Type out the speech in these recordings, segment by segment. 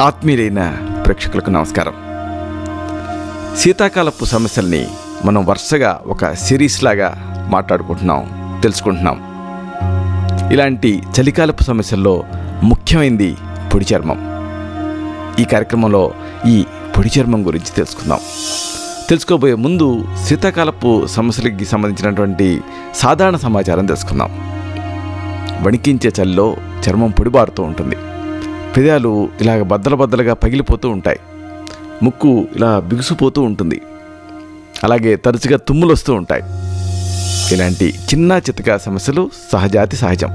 ఆత్మీయులైన ప్రేక్షకులకు నమస్కారం. శీతాకాలపు సమస్యల్ని మనం వరుసగా ఒక సిరీస్ లాగా తెలుసుకుంటున్నాం. ఇలాంటి చలికాలపు సమస్యల్లో ముఖ్యమైనది పొడి చర్మం. ఈ కార్యక్రమంలో ఈ పొడి చర్మం గురించి తెలుసుకోబోయే ముందు శీతాకాలపు సమస్యలకి సంబంధించినటువంటి సాధారణ సమాచారం తెలుసుకుందాం. వణికించే చలిలో చర్మం పొడిబారుతూ ఉంటుంది. పెదాలు ఇలాగ బద్దలుగా పగిలిపోతూ ఉంటాయి. ముక్కు ఇలా బిగుసిపోతూ ఉంటుంది. అలాగే తరచుగా తుమ్ములు వస్తూ ఉంటాయి. ఇలాంటి చిన్న చితకా సమస్యలు సహజం.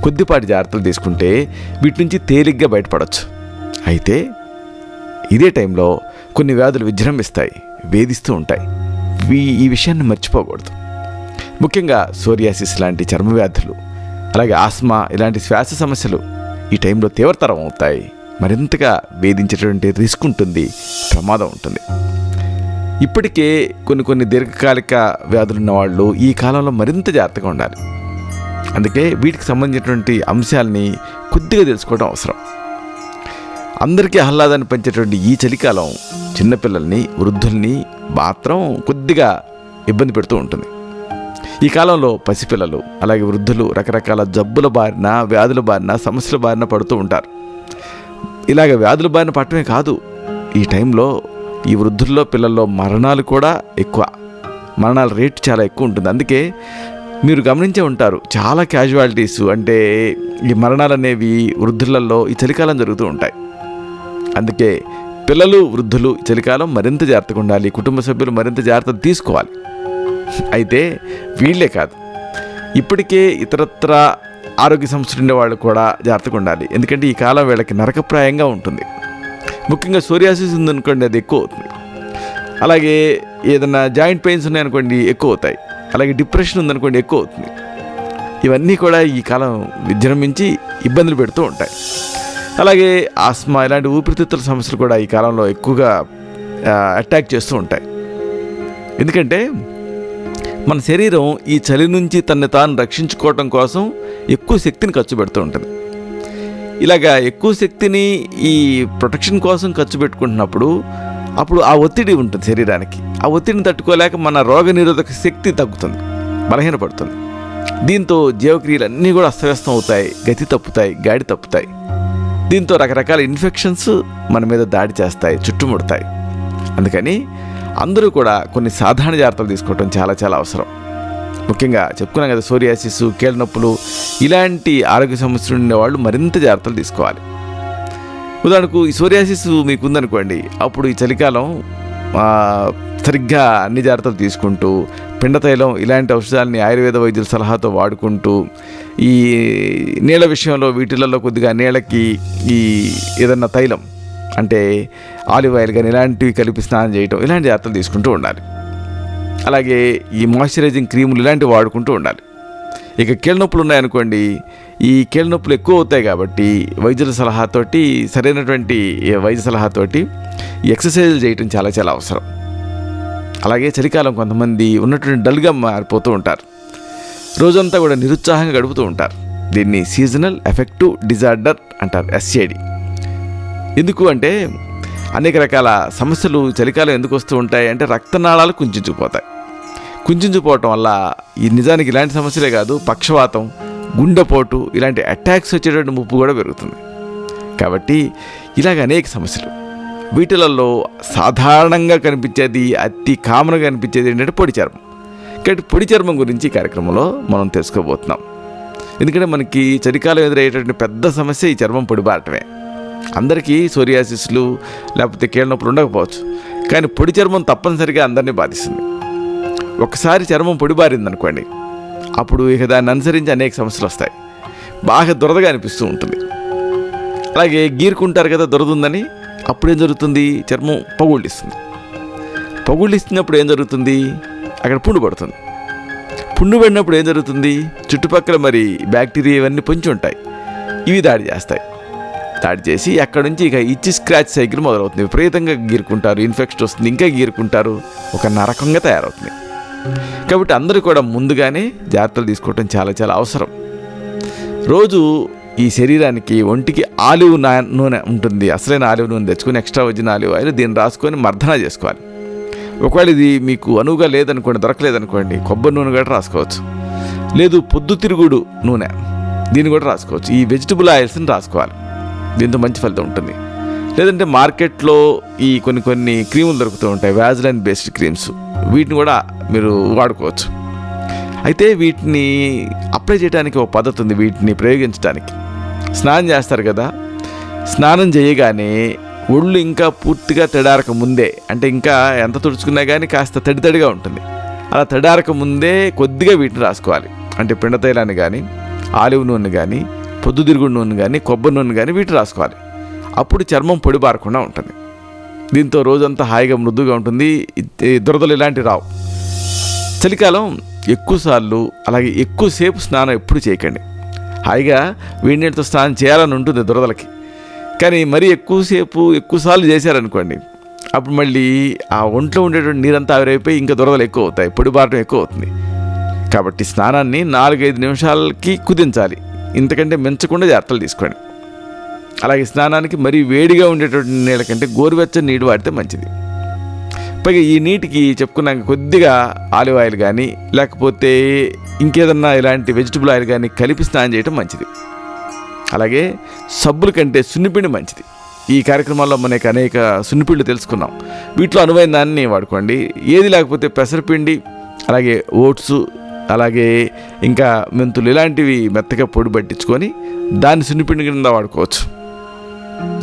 కొద్దిపాటి జాగ్రత్తలు తీసుకుంటే వీటి నుంచి తేలిగ్గా బయటపడవచ్చు. అయితే ఇదే టైంలో కొన్ని వ్యాధులు విజృంభిస్తాయి, వేధిస్తూ ఉంటాయి. ఈ విషయాన్ని మర్చిపోకూడదు. ముఖ్యంగా సోరియాసిస్ లాంటి చర్మ వ్యాధులు, అలాగే ఆస్మా ఇలాంటి శ్వాస సమస్యలు ఈ టైంలో తీవ్రతరం అవుతాయి. మరింతగా వేధించేటువంటి రిస్క్ ఉంటుంది, ప్రమాదం ఉంటుంది. ఇప్పటికే కొన్ని దీర్ఘకాలిక వ్యాధులు ఉన్న వాళ్ళు ఈ కాలంలో మరింత జాగ్రత్తగా ఉండాలి. అందుకే వీటికి సంబంధించినటువంటి అంశాలని కొద్దిగా తెలుసుకోవడం అవసరం. అందరికీ ఆహ్లాదాన్ని పెంచేటువంటి ఈ చలికాలం చిన్నపిల్లల్ని, వృద్ధుల్ని మాత్రం కొద్దిగా ఇబ్బంది పెడుతూ ఉంటుంది. ఈ కాలంలో పసిపిల్లలు అలాగే వృద్ధులు రకరకాల జబ్బుల బారిన, వ్యాధుల బారిన, సమస్యల బారిన పడుతూ ఉంటారు. ఇలాగ వ్యాధుల బారిన పడటమే కాదు, ఈ టైంలో ఈ వృద్ధుల్లో, పిల్లల్లో మరణాలు కూడా ఎక్కువ. మరణాల రేటు చాలా ఎక్కువ ఉంటుంది. అందుకే మీరు గమనించే ఉంటారు, చాలా క్యాజువాలిటీస్ అంటే ఈ మరణాలు అనేవి వృద్ధులలో ఈ చలికాలం జరుగుతూ ఉంటాయి. అందుకే పిల్లలు, వృద్ధులు ఈ చలికాలం మరింత జాగ్రత్తగా ఉండాలి. కుటుంబ సభ్యులు మరింత జాగ్రత్తలు తీసుకోవాలి. అయితే వీళ్ళే కాదు, ఇప్పటికే ఇతరత్ర ఆరోగ్య సమస్యలు ఉండేవాళ్ళు కూడా జాగ్రత్తగా ఉండాలి. ఎందుకంటే ఈ కాలం వీళ్ళకి నరకప్రాయంగా ఉంటుంది. ముఖ్యంగా సోరియాసిస్ ఉందనుకోండి, అది ఎక్కువ అవుతుంది. అలాగే ఏదైనా జాయింట్ పెయిన్స్ ఉన్నాయనుకోండి, ఎక్కువ అవుతాయి. అలాగే డిప్రెషన్ ఉందనుకోండి, ఎక్కువ అవుతుంది. ఇవన్నీ కూడా ఈ కాలం విజృంభించి ఇబ్బందులు పెడుతూ ఉంటాయి. అలాగే ఆస్మా ఇలాంటి ఊపిరితిత్తుల సమస్యలు కూడా ఈ కాలంలో ఎక్కువగా అటాక్ చేస్తూ ఉంటాయి. ఎందుకంటే మన శరీరం ఈ చలి నుంచి తనని తాను రక్షించుకోవటం కోసం ఎక్కువ శక్తిని ఖర్చు పెడుతూ ఉంటుంది. ఇలాగా ఎక్కువ శక్తిని ఈ ప్రొటెక్షన్ కోసం ఖర్చు పెట్టుకుంటున్నప్పుడు అప్పుడు ఆ ఒత్తిడి ఉంటుంది శరీరానికి. ఆ ఒత్తిడిని తట్టుకోలేక మన రోగనిరోధక శక్తి తగ్గుతుంది, బలహీనపడుతుంది. దీంతో జీవక్రియలన్నీ కూడా అస్తవ్యస్తం అవుతాయి, గతి తప్పుతాయి, గాడి తప్పుతాయి. దీంతో రకరకాల ఇన్ఫెక్షన్స్ మన మీద దాడి చేస్తాయి, చుట్టుముడతాయి. అందుకని అందరూ కూడా కొన్ని సాధారణ జాగ్రత్తలు తీసుకోవటం చాలా అవసరం. ముఖ్యంగా చెప్పుకున్నాం కదా, సోరియాసిస్, కీళ్ళ నొప్పులు ఇలాంటి ఆరోగ్య సమస్యలు ఉండేవాళ్ళు మరింత జాగ్రత్తలు తీసుకోవాలి. ఉదాహరణకు ఈ సోరియాసిస్ మీకు ఉందనుకోండి, అప్పుడు ఈ చలికాలం సరిగ్గా అన్ని జాగ్రత్తలు తీసుకుంటూ, పిండతైలం ఇలాంటి ఔషధాలని ఆయుర్వేద వైద్యుల సలహాతో వాడుకుంటూ, ఈ నీళ్ళ విషయంలో వీటిలలో కొద్దిగా నీళ్ళకి ఈ ఏదన్నా తైలం అంటే ఆలివ్ ఆయిల్ కానీ ఇలాంటివి కలిపి స్నానం చేయటం, ఇలాంటి జాగ్రత్తలు తీసుకుంటూ ఉండాలి. అలాగే ఈ మాయిశ్చరైజింగ్ క్రీములు ఇలాంటివి వాడుకుంటూ ఉండాలి. ఇక కీళ్ళ నొప్పులు ఉన్నాయనుకోండి, ఈ కీళ్ళ నొప్పులు ఎక్కువ అవుతాయి కాబట్టి వైద్యుల సలహాతోటి, సరైనటువంటి వైద్య సలహాతోటి ఈ ఎక్సర్సైజులు చేయటం చాలా అవసరం. అలాగే చలికాలం కొంతమంది ఉన్నటువంటి డల్గా మారిపోతూ ఉంటారు. రోజంతా కూడా నిరుత్సాహంగా గడుపుతూ ఉంటారు. దీన్ని సీజనల్ ఎఫెక్టివ్ డిజార్డర్ అంటారు, SAD. ఎందుకు అంటే అనేక రకాల సమస్యలు చలికాలం ఎందుకు వస్తూ ఉంటాయి అంటే రక్తనాళాలు కుంచుకుపోవటం వల్ల ఈ నిజానికి ఇలాంటి సమస్యలే కాదు, పక్షవాతం, గుండెపోటు ఇలాంటి అటాక్స్ వచ్చేటువంటి ముప్పు కూడా పెరుగుతుంది. కాబట్టి ఇలాగ అనేక సమస్యలు. వీటిలలో సాధారణంగా కనిపించేది, అతి కామన్గా కనిపించేది ఏంటంటే పొడి చర్మం. కాబట్టి పొడి చర్మం గురించి ఈ కార్యక్రమంలో మనం తెలుసుకోబోతున్నాం. ఎందుకంటే మనకి చలికాలం ఎదురయ్యేటువంటి పెద్ద సమస్య ఈ చర్మం పొడిబారటమే. అందరికీ సోరియాసిస్లు లేకపోతే కీళ్ళ నొప్పులు ఉండకపోవచ్చు, కానీ పొడి చర్మం తప్పనిసరిగా అందరినీ బాధిస్తుంది. ఒకసారి చర్మం పొడిబారిందనుకోండి, అప్పుడు ఇక దాన్ని అనుసరించి అనేక సమస్యలు వస్తాయి. బాగా దురదగా అనిపిస్తూ ఉంటుంది. అలాగే గీరుకుంటారు కదా దురదుందని, అప్పుడేం జరుగుతుంది, చర్మం పగుళ్ళిస్తున్నప్పుడు ఏం జరుగుతుంది, అక్కడ పుండు పడుతుంది. పుండు పడినప్పుడు ఏం జరుగుతుంది, చుట్టుపక్కల మరి బ్యాక్టీరియా ఇవన్నీ పొంచి ఉంటాయి, ఇవి దాడి చేసి అక్కడ నుంచి ఇక ఇచ్చి స్క్రాచ్ సైకిల్ మొదలవుతుంది. విపరీతంగా గీరుకుంటారు, ఇన్ఫెక్షన్ వస్తుంది, ఇంకా గీరుకుంటారు, ఒక నరకంగా తయారవుతుంది. కాబట్టి అందరూ కూడా ముందుగానే జాగ్రత్తలు తీసుకోవటం చాలా అవసరం. రోజు ఈ శరీరానికి ఒంటికి ఆలివ్ నూనె ఉంటుంది, అసలైన ఆలివ్ నూనె తెచ్చుకొని ఎక్స్ట్రా ఒరిజినల్ ఆలివ్ ఆయిల్ దీన్ని రాసుకొని మర్దన చేసుకోవాలి. ఒకవేళ ఇది మీకు అనువుగా లేదనుకోండి, దొరకలేదనుకోండి, కొబ్బరి నూనె కూడా రాసుకోవచ్చు. లేదు పొద్దుతిరుగుడు నూనె, దీన్ని కూడా రాసుకోవచ్చు. ఈ వెజిటబుల్ ఆయిల్స్ని రాసుకోవాలి, దీంతో మంచి ఫలితం ఉంటుంది. లేదంటే మార్కెట్లో ఈ కొన్ని క్రీములు దొరుకుతూ ఉంటాయి, వ్యాజిలైన్ బేస్డ్ క్రీమ్స్, వీటిని కూడా మీరు వాడుకోవచ్చు. అయితే వీటిని అప్లై చేయడానికి ఒక పద్ధతి ఉంది. వీటిని ప్రయోగించడానికి స్నానం చేస్తారు కదా, స్నానం చేయగానే ఒళ్ళు ఇంకా పూర్తిగా తడారక ముందే, అంటే ఇంకా ఎంత తుడుచుకున్నా కానీ కాస్త తడిగా ఉంటుంది, అలా తడారక ముందే కొద్దిగా వీటిని రాసుకోవాలి. అంటే పిండ తైలాన్ని కానీ, ఆలివ్ నూనె కానీ, పొద్దుతిరుగుడు నూనె కానీ, కొబ్బరి నూనె కానీ వీటిని రాసుకోవాలి. అప్పుడు చర్మం పొడి బారకుండా ఉంటుంది. దీంతో రోజంతా హాయిగా మృదువుగా ఉంటుంది, దురదలు ఇలాంటివి రావు. చలికాలం ఎక్కువసార్లు అలాగే ఎక్కువసేపు స్నానం ఎప్పుడు చేయకండి. హాయిగా వేడి నీళ్ళతో స్నానం చేయాలని ఉంటుంది దురదలకి, కానీ మరీ ఎక్కువసార్లు చేశారనుకోండి, అప్పుడు మళ్ళీ ఆ ఒంట్లో ఉండేటువంటి నీరంతా ఆవిరైపోయి ఇంకా దురదలు ఎక్కువ అవుతాయి, పొడి బారటం ఎక్కువ అవుతుంది. కాబట్టి స్నానాన్ని 4-5 నిమిషాలకి కుదించాలి, ఇంతకంటే మించకుండా జాగ్రత్తలు తీసుకోండి. అలాగే స్నానానికి మరీ వేడిగా ఉండేటువంటి నీళ్ళ కంటే గోరువెచ్చని నీళ్ళు వాడితే మంచిది. పైగా ఈ నీటికి చెప్పుకున్నాక కొద్దిగా ఆలివ్ ఆయిల్ కానీ లేకపోతే ఇంకేదన్నా ఇలాంటి వెజిటబుల్ ఆయిల్ కానీ కలిపి స్నానం చేయడం మంచిది. అలాగే సబ్బుల కంటే సున్నిపిండి మంచిది. ఈ కార్యక్రమాల్లో మనకి అనేక సున్నిపిండి తెలుసుకున్నాం, వీటిలో అనువైన దాన్ని వాడుకోండి. ఏది లేకపోతే పెసరపిండి, అలాగే ఓట్స్, అలాగే ఇంకా మెంతులు ఇలాంటివి మెత్తగా పొడి పట్టించుకొని దాన్ని సున్నిపిండి కింద వాడుకోవచ్చు.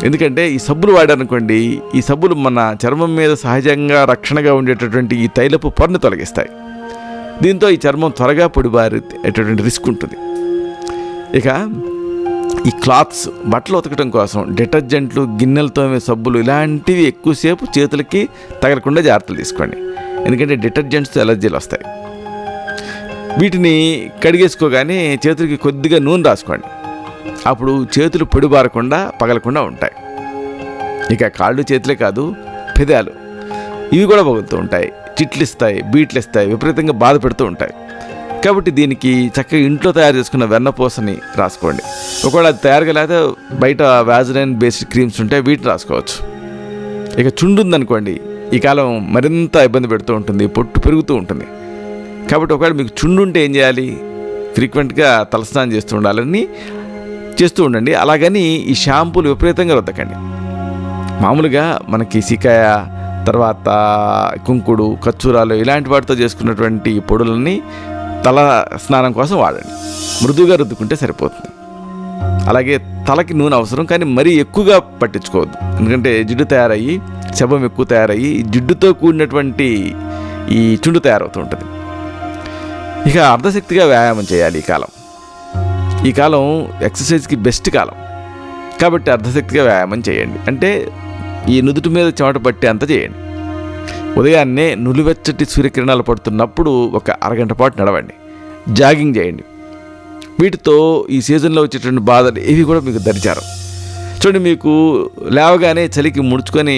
ఎందుకంటే ఈ సబ్బులు వాడారనుకోండి, ఈ సబ్బులు మన చర్మం మీద సహజంగా రక్షణగా ఉండేటటువంటి ఈ తైలపు పొరను తొలగిస్తాయి. దీంతో ఈ చర్మం త్వరగా పొడిబారేటటువంటి రిస్క్ ఉంటుంది. ఇక ఈ క్లాత్స్, బట్టలు ఉతకడం కోసం డిటర్జెంట్లు, గిన్నెలతో సబ్బులు ఇలాంటివి ఎక్కువసేపు చేతులకి తగలకుండా జాగ్రత్తలు తీసుకోండి. ఎందుకంటే డిటర్జెంట్స్ ఎలర్జీలు వస్తాయి. వీటిని కడిగేసుకోగానే చేతులకి కొద్దిగా నూనె రాసుకోండి, అప్పుడు చేతులు పొడిబారకుండా పగలకుండా ఉంటాయి. ఇక కాళ్ళు చేతులే కాదు, పెదాలు ఇవి కూడా పగులుతూ ఉంటాయి, చిట్లు ఇస్తాయి, బీట్లు ఇస్తాయి, విపరీతంగా బాధ పెడుతూ ఉంటాయి. కాబట్టి దీనికి చక్కగా ఇంట్లో తయారు చేసుకున్న వెన్నపూసని రాసుకోండి. ఒకవేళ అది తయారుగా లేదా బయట వ్యాజిలైన్ బేస్డ్ క్రీమ్స్ ఉంటాయి, వీటిని రాసుకోవచ్చు. ఇక చుండు ఉందనుకోండి, ఈ కాలం మరింత ఇబ్బంది పెడుతూ ఉంటుంది, పొట్టు పెరుగుతూ ఉంటుంది. కాబట్టి ఒకవేళ మీకు చుండు ఉంటే ఏం చేయాలి, ఫ్రీక్వెంట్గా తలస్నానం చేస్తూ ఉండండి. అలాగని ఈ షాంపూలు విపరీతంగా రుద్దకండి. మామూలుగా మనకి సికాయ, తర్వాత కుంకుడు, కచ్చూరాలు ఇలాంటి వాటితో చేసుకున్నటువంటి పొడులని తల స్నానం కోసం వాడండి. మృదువుగా రుద్దుకుంటే సరిపోతుంది. అలాగే తలకి నూనె అవసరం, కానీ మరీ ఎక్కువగా పట్టించుకోవద్దు. ఎందుకంటే జిడ్డు తయారయ్యి, శవం ఎక్కువ తయారయ్యి జిడ్డుతో కూడినటువంటి ఈ చుండు తయారవుతూ ఉంటుంది. ఇక అర్ధశక్తిగా వ్యాయామం చేయాలి. ఈ కాలం ఎక్సర్సైజ్కి బెస్ట్ కాలం. కాబట్టి అర్ధశక్తిగా వ్యాయామం చేయండి. అంటే ఈ నుదుటి మీద చెమట పట్టి అంత చేయండి. ఉదయాన్నే నులివెచ్చటి సూర్యకిరణాలు పడుతున్నప్పుడు ఒక అరగంట పాటు నడవండి, జాగింగ్ చేయండి. వీటితో ఈ సీజన్లో వచ్చేటువంటి బాధలు ఏవి కూడా మీకు దరిచారం. చూడండి, మీకు లేవగానే చలికి ముడుచుకొని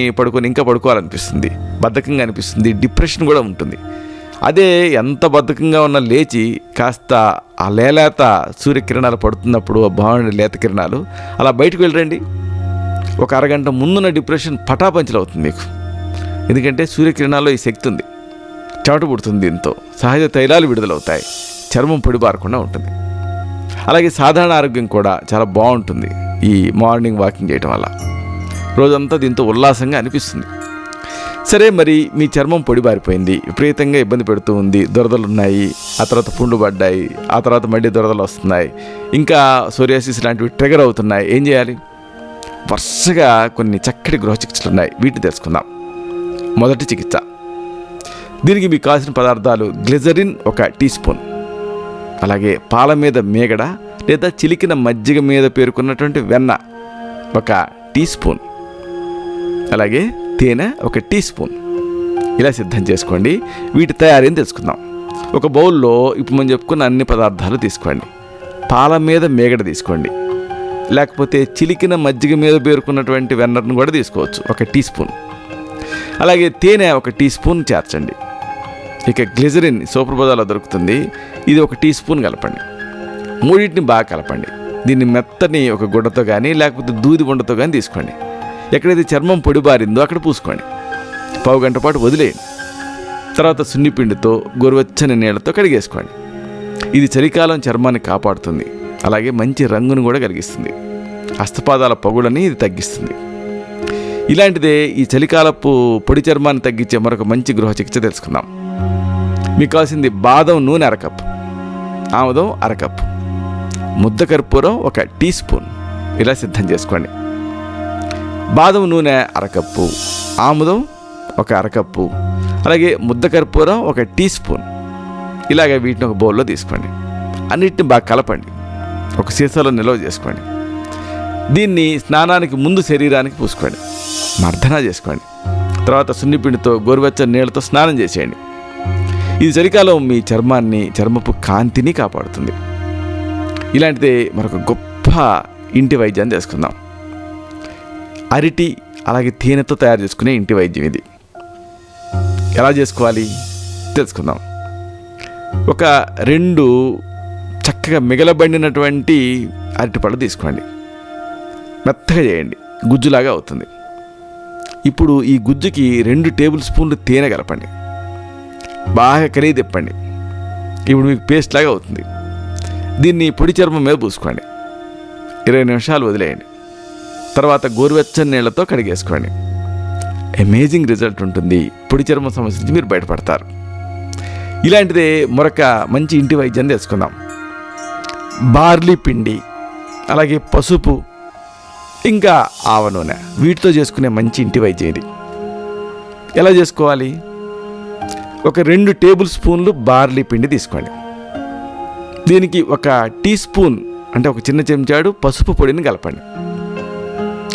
ఇంకా పడుకోవాలనిపిస్తుంది, బద్ధకంగా అనిపిస్తుంది, డిప్రెషన్ కూడా ఉంటుంది. అదే ఎంత బద్ధకంగా ఉన్నా లేచి కాస్త ఆ లేత సూర్యకిరణాలు పడుతున్నప్పుడు, ఆ బాగుండే లేత కిరణాలు, అలా బయటకు వెళ్ళరండి. ఒక అరగంట ముందున్న డిప్రెషన్ పటాపంచలు అవుతుంది మీకు. ఎందుకంటే సూర్యకిరణాల్లో ఈ శక్తి ఉంది, చెమట పుడుతుంది, దీంతో సహజ తైలాలు విడుదలవుతాయి, చర్మం పొడిబారకుండా ఉంటుంది. అలాగే సాధారణ ఆరోగ్యం కూడా చాలా బాగుంటుంది ఈ మార్నింగ్ వాకింగ్ చేయడం వల్ల. రోజంతా దీంతో ఉల్లాసంగా అనిపిస్తుంది. సరే, మరి మీ చర్మం పొడిబారిపోయింది, విపరీతంగా ఇబ్బంది పెడుతూ ఉంది, దురదలు ఉన్నాయి, ఆ తర్వాత పుండ్లు పడ్డాయి, ఆ తర్వాత మళ్ళీ దురదలు వస్తున్నాయి, ఇంకా సోరియాసిస్ లాంటివి ట్రిగర్ అవుతున్నాయి. ఏం చేయాలి? వరుసగా కొన్ని చక్కటి గృహ చికిత్సలు ఉన్నాయి, వీటిని తెలుసుకుందాం. మొదటి చికిత్స, దీనికి మీకు కావాల్సిన పదార్థాలు గ్లిజరిన్ 1 టీ స్పూన్, అలాగే పాల మీద మేగడ లేదా చిలికిన మజ్జిగ మీద పేరుకున్నటువంటి వెన్న 1 టీ స్పూన్, అలాగే తేనె 1 టీ స్పూన్. ఇలా సిద్ధం చేసుకోండి. వీటి తయారీని తెలుసుకుందాం. ఒక బౌల్లో ఇప్పుడు మనం చెప్పుకున్న అన్ని పదార్థాలు తీసుకోండి. పాల మీద మేగడ తీసుకోండి, లేకపోతే చిలికిన మజ్జిగ మీద పేరుకున్నటువంటి వెన్నను కూడా తీసుకోవచ్చు, 1 టీ స్పూన్. అలాగే తేనె 1 టీ స్పూన్ చేర్చండి. ఇక గ్లిజరిన్ సూపర్ బజార్లో దొరుకుతుంది, ఇది 1 టీ స్పూన్ కలపండి. మూడింటిని బాగా కలపండి. దీన్ని మెత్తని ఒక గుడ్డతో కానీ లేకపోతే దూది గుండతో కానీ తీసుకోండి. ఎక్కడైతే చర్మం పొడిబారిందో అక్కడ పూసుకోండి. పావు గంట పాటు వదిలేయండి. తర్వాత సున్నిపిండితో గోరువెచ్చని నీళ్ళతో కడిగేసుకోండి. ఇది చలికాలం చర్మాన్ని కాపాడుతుంది, అలాగే మంచి రంగును కూడా కలిగిస్తుంది. హస్తపాదాల పగులని ఇది తగ్గిస్తుంది. ఇలాంటిదే ఈ చలికాలపు పొడి చర్మాన్ని తగ్గించే మరొక మంచి గృహ చికిత్స తెలుసుకుందాం. మీకు కావాల్సింది బాదం నూనె అరకప్పు, ఆముదం అరకప్పు, ముద్ద కర్పూరం 1 టీ స్పూన్ ఇలా సిద్ధం చేసుకోండి. బాదం నూనె అరకప్పు, ఆముదం 1 అరకప్పు, అలాగే ముద్ద కర్పూరం 1 టీ స్పూన్ ఇలాగ వీటిని ఒక బౌల్లో తీసుకోండి. అన్నిటిని బాగా కలపండి. ఒక సీసాలో నిల్వ చేసుకోండి. దీన్ని స్నానానికి ముందు శరీరానికి పూసుకోండి, మర్దన చేసుకోండి. తర్వాత సున్నిపిండితో గోరువెచ్చని నీళ్ళతో స్నానం చేసేయండి. ఇది చలికాలం మీ చర్మాన్ని, చర్మపు కాంతిని కాపాడుతుంది. ఇలాంటిదే మరొక గొప్ప ఇంటి వైద్యాన్ని తెలుసుకుందాం. అరటి అలాగే తేనెతో తయారు చేసుకునే ఇంటి వైద్యం ఇది. ఎలా చేసుకోవాలి తెలుసుకుందాం. ఒక 2 చక్కగా మిగలబడినటువంటి అరటిపళ్ళు తీసుకోండి. మెత్తగా చేయండి, గుజ్జులాగా అవుతుంది. ఇప్పుడు ఈ గుజ్జుకి 2 టేబుల్ స్పూన్లు తేనె కలపండి. బాగా కలిగి తిప్పండి. ఇప్పుడు మీకు పేస్ట్ లాగా అవుతుంది. దీన్ని పొడి చర్మం మీద పూసుకోండి. 20 నిమిషాలు వదిలేయండి. తర్వాత గోరువెచ్చని నీళ్ళతో కడిగేసుకోండి. అమేజింగ్ రిజల్ట్ ఉంటుంది. పొడి చర్మం సమస్య నుంచి మీరు బయటపడతారు. ఇలాంటిదే మరొక మంచి ఇంటి వైద్యాన్ని తెలుసుకుందాం. బార్లీ పిండి, అలాగే పసుపు, ఇంకా ఆవ నూనె, వీటితో చేసుకునే మంచి ఇంటి వైద్యం ఇది. ఎలా చేసుకోవాలి? ఒక 2 టేబుల్ స్పూన్లు బార్లీ పిండి తీసుకోండి. దీనికి 1 టీ స్పూన్ అంటే ఒక చిన్న చెంచాడు పసుపు పొడిని కలపండి.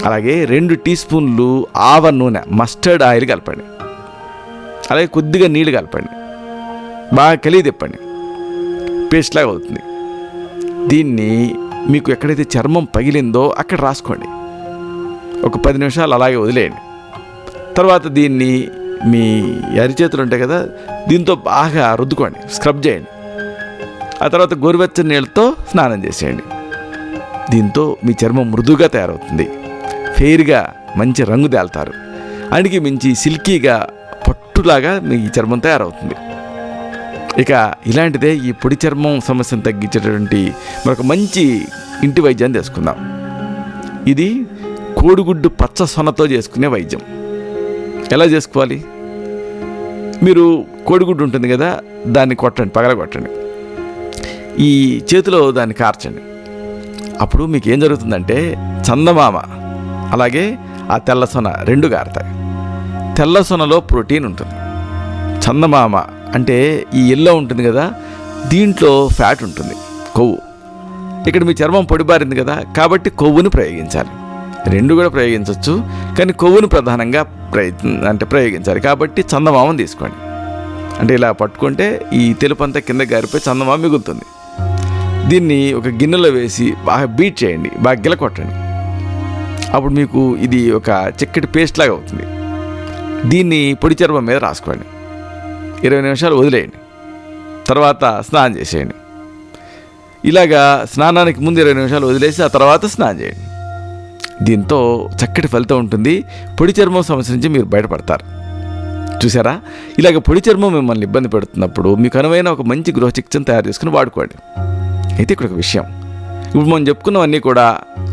అలాగే 2 టీ స్పూన్లు ఆవ నూనె, మస్టర్డ్ ఆయిల్ కలపండి. అలాగే కొద్దిగా నీళ్ళు కలపండి. బాగా కలిగి తిప్పండి. పేస్ట్ లాగా అవుతుంది. దీన్ని మీకు ఎక్కడైతే చర్మం పగిలిందో అక్కడ రాసుకోండి. ఒక 10 నిమిషాలు అలాగే వదిలేయండి. తర్వాత దీన్ని మీ అరిచేతులు ఉంటాయి కదా, దీంతో బాగా రుద్దుకోండి, స్క్రబ్ చేయండి. ఆ తర్వాత గోరువెచ్చని నీళ్ళతో స్నానం చేసేయండి. దీంతో మీ చర్మం మృదువుగా తయారవుతుంది. ఫెయిర్గా మంచి రంగు తేలుతారు. అడిగి మించి సిల్కీగా పట్టులాగా మీ చర్మం తయారవుతుంది. ఇక ఇలాంటిదే ఈ పొడి చర్మం సమస్యను తగ్గించేటటువంటి మరొక మంచి ఇంటి వైద్యాన్ని తెలుసుకుందాం. ఇది కోడిగుడ్డు పచ్చ సొనతో చేసుకునే వైద్యం. ఎలా చేసుకోవాలి? మీరు కోడిగుడ్డు ఉంటుంది కదా, దాన్ని కొట్టండి, పగలగొట్టండి. ఈ చేతిలో దాన్ని కార్చండి. అప్పుడు మీకు ఏం జరుగుతుందంటే చందమామ అలాగే ఆ తెల్ల సొన 2 గారుతాయి. తెల్ల సొనలో ప్రోటీన్ ఉంటుంది. చందమామ అంటే ఈ ఎల్లో ఉంటుంది కదా, దీంట్లో ఫ్యాట్ ఉంటుంది, కొవ్వు. ఇక్కడ మీ చర్మం పొడిబారింది కదా, కాబట్టి కొవ్వుని ప్రయోగించాలి. 2 కూడా ప్రయోగించవచ్చు, కానీ కొవ్వుని ప్రధానంగా ప్రయోగించాలి. కాబట్టి చందమామను తీసుకోండి. అంటే ఇలా పట్టుకుంటే ఈ తెలుపు అంతా కింద గారిపోయి చందమామ మిగులుతుంది. దీన్ని ఒక గిన్నెలో వేసి బాగా బీట్ చేయండి, బాగా గిలకొట్టండి. అప్పుడు మీకు ఇది ఒక చిక్కటి పేస్ట్ లాగా అవుతుంది. దీన్ని పొడి చర్మం మీద రాసుకోండి. 20 నిమిషాలు వదిలేయండి. తర్వాత స్నానం చేసేయండి. ఇలాగా స్నానానికి ముందు 20 నిమిషాలు వదిలేసి ఆ తర్వాత స్నానం చేయండి. దీంతో చక్కటి ఫలితం ఉంటుంది. పొడి చర్మం సమస్య నుంచి మీరు బయటపడతారు. చూసారా? ఇలాగ పొడి చర్మం మిమ్మల్ని ఇబ్బంది పెడుతున్నప్పుడు మీకు అనువైన ఒక మంచి గృహ చికిత్సను తయారు చేసుకుని వాడుకోండి. అయితే ఇక్కడ ఒక విషయం, ఇప్పుడు మనం చెప్పుకున్నవన్నీ కూడా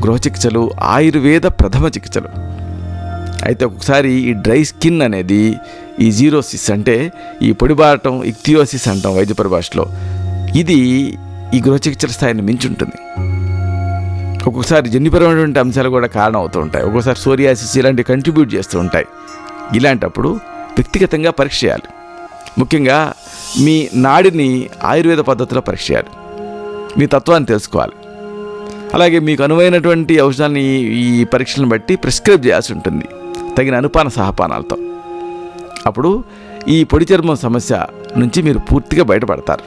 గృహ చికిత్సలు, ఆయుర్వేద ప్రథమ చికిత్సలు. అయితే ఒక్కొక్కసారి ఈ డ్రై స్కిన్ అనేది, ఈ జీరోసిస్ అంటే ఈ పొడిబారటం, ఇక్తియోసిస్ అంటాం వైద్య పరిభాషలో, ఇది ఈ గృహ చికిత్సల స్థాయిని మించి ఉంటుంది. ఒక్కొక్కసారి జన్యుపరమైనటువంటి అంశాలు కూడా కారణం అవుతూ ఉంటాయి. ఒక్కొక్కసారి సోరియాసిస్ ఇలాంటివి కంట్రిబ్యూట్ చేస్తూ ఉంటాయి. ఇలాంటప్పుడు వ్యక్తిగతంగా పరీక్ష చేయాలి. ముఖ్యంగా మీ నాడిని ఆయుర్వేద పద్ధతిలో పరీక్ష చేయాలి. మీ తత్వాన్ని తెలుసుకోవాలి. అలాగే మీకు అనువైనటువంటి ఔషధాన్ని ఈ పరీక్షలను బట్టి ప్రిస్క్రైబ్ చేయాల్సి ఉంటుంది, తగిన అనుపాన సహపానాలతో. అప్పుడు ఈ పొడి చర్మం సమస్య నుంచి మీరు పూర్తిగా బయటపడతారు.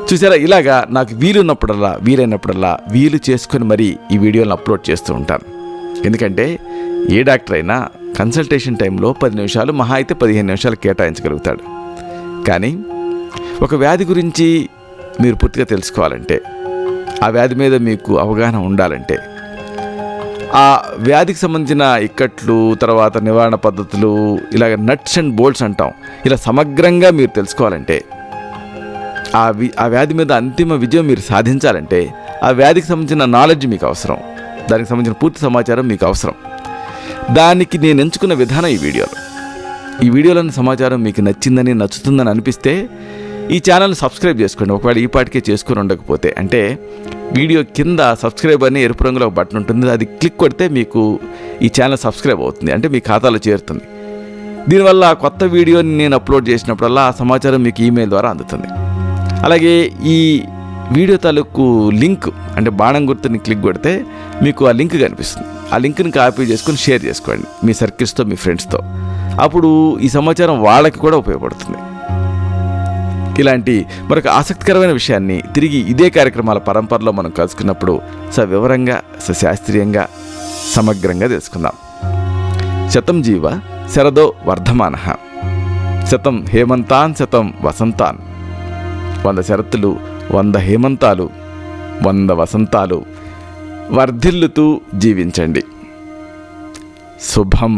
చూసారా? ఇలాగా నాకు వీలైనప్పుడల్లా వీలు చేసుకొని మరీ ఈ వీడియోలను అప్లోడ్ చేస్తూ ఉంటాను. ఎందుకంటే ఏ డాక్టర్ అయినా కన్సల్టేషన్ టైంలో 10 నిమిషాలు, మహా అయితే 15 నిమిషాలు కేటాయించగలుగుతాడు. కానీ ఒక వ్యాధి గురించి మీరు పూర్తిగా తెలుసుకోవాలంటే ఆ వ్యాధి మీద మీకు అవగాహన ఉండాలంటే, ఆ వ్యాధికి సంబంధించిన ఇక్కట్లు, తర్వాత నివారణ పద్ధతులు, ఇలాగ నట్స్ అండ్ బోల్ట్స్ అంటాం, ఇలా సమగ్రంగా మీరు తెలుసుకోవాలంటే, ఆ వ్యాధి మీద అంతిమ విజయం మీరు సాధించాలంటే ఆ వ్యాధికి సంబంధించిన నాలెడ్జ్ మీకు అవసరం, దానికి సంబంధించిన పూర్తి సమాచారం మీకు అవసరం. దానికి నేను ఎంచుకున్న విధానం ఈ వీడియోలోని సమాచారం మీకు నచ్చుతుందని అనిపిస్తే ఈ ఛానల్ని సబ్స్క్రైబ్ చేసుకోండి. ఒకవేళ ఈ పాటికే చేసుకుని ఉండకపోతే, అంటే వీడియో కింద సబ్స్క్రైబ్ అని ఎరుపు రంగులో ఒక బటన్ ఉంటుంది, అది క్లిక్ కొడితే మీకు ఈ ఛానల్ సబ్స్క్రైబ్ అవుతుంది, అంటే మీ ఖాతాలో చేరుతుంది. దీనివల్ల కొత్త వీడియోని నేను అప్లోడ్ చేసినప్పుడల్లా ఆ సమాచారం మీకు ఈమెయిల్ ద్వారా అందుతుంది. అలాగే ఈ వీడియో తాలూకు లింక్, అంటే బాణం గుర్తుని క్లిక్ కొడితే మీకు ఆ లింక్ కనిపిస్తుంది. ఆ లింక్ని కాపీ చేసుకొని షేర్ చేసుకోండి మీ సర్కిల్స్తో, మీ ఫ్రెండ్స్తో. అప్పుడు ఈ సమాచారం వాళ్ళకి కూడా ఉపయోగపడుతుంది. ఇలాంటి మరొక ఆసక్తికరమైన విషయాన్ని తిరిగి ఇదే కార్యక్రమాల పరంపరలో మనం కలుసుకున్నప్పుడు సవివరంగా, సశాస్త్రీయంగా, సమగ్రంగా తెలుసుకుందాం. శతం జీవ శరదో వర్ధమానః, శతం హేమంతాన్ శతం వసంతాన్. 100 శరత్తులు, 100 హేమంతాలు, 100 వసంతాలు వర్ధిల్లుతూ జీవించండి. శుభం.